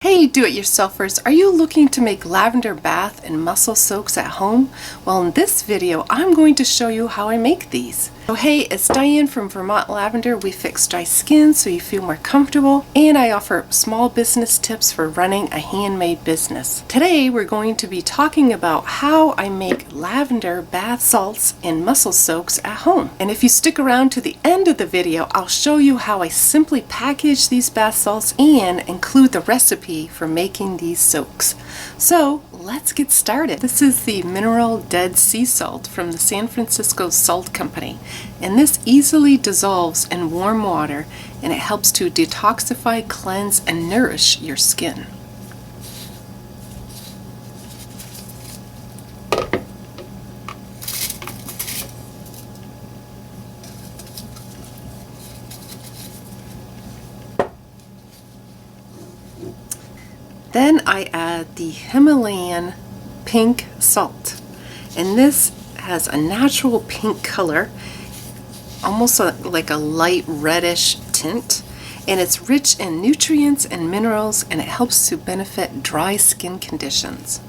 Hey do-it-yourselfers, are you looking to make lavender bath and muscle soaks at home? Well, in this video I'm going to show you how I make these. So hey, it's Diane from Vermont Lavender. We fix dry skin so you feel more comfortable, and I offer small business tips for running a handmade business. Today we're going to be talking about how I make lavender bath salts and muscle soaks at home. And if you stick around to the end of the video, I'll show you how I simply package these bath salts and include the recipe for making these soaks. So let's get started. This is the mineral dead sea salt from the San Francisco Salt Company, and this easily dissolves in warm water, and it helps to detoxify, cleanse, and nourish your skin. Then I add the Himalayan pink salt, and this has a natural pink color, almost like a light reddish tint, and it's rich in nutrients and minerals, and it helps to benefit dry skin conditions.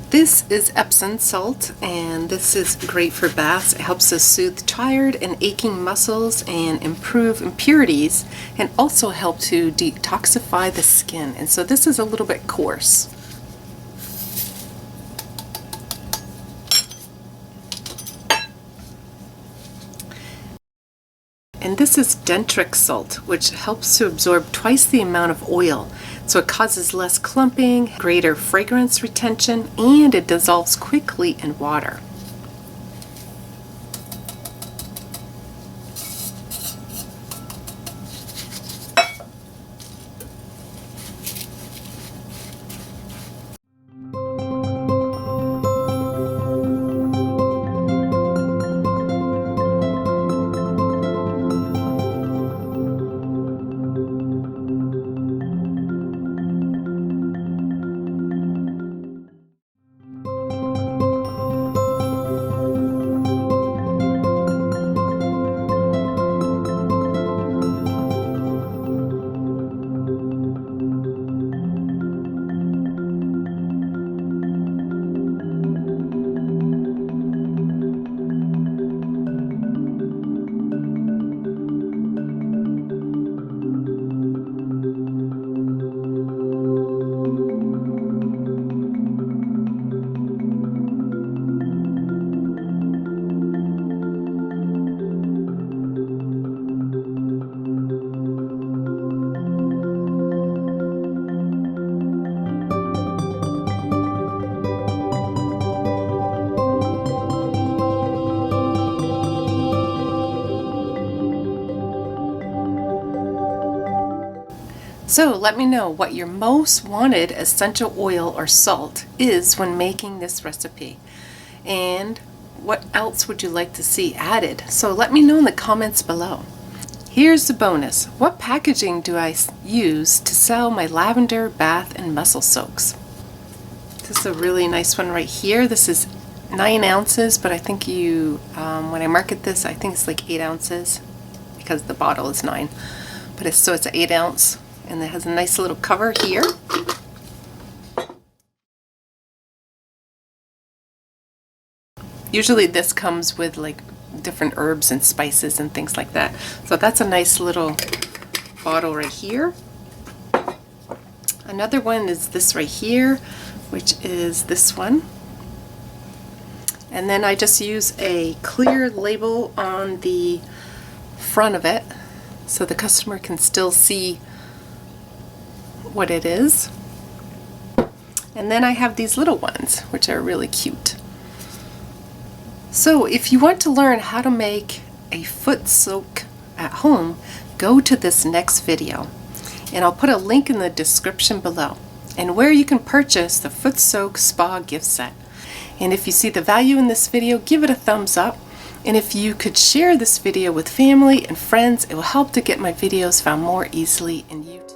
This is Epsom salt, and this is great for baths. It helps us soothe tired and aching muscles and improve impurities, and also help to detoxify the skin. And so this is a little bit coarse. And this is dentric salt, which helps to absorb twice the amount of oil. So it causes less clumping, greater fragrance retention, and it dissolves quickly in water. So let me know what your most wanted essential oil or salt is when making this recipe, and what else would you like to see added. So let me know in the comments below. Here's the bonus. What packaging do I use to sell my lavender bath and muscle soaks? This is a really nice one right here. This is 9 ounces, but I think when I market this, I think it's like 8 ounces because the bottle is 9. But it's an 8 ounce. And it has a nice little cover here. Usually this comes with like different herbs and spices and things like that. So that's a nice little bottle right here. Another one is this right here, which is this one. And then I just use a clear label on the front of it so the customer can still see what it is. And then I have these little ones, which are really cute. So if you want to learn how to make a foot soak at home, go to this next video, and I'll put a link in the description below, and where you can purchase the Foot Soak Spa gift set. And if you see the value in this video, give it a thumbs up. And if you could share this video with family and friends, it will help to get my videos found more easily in YouTube.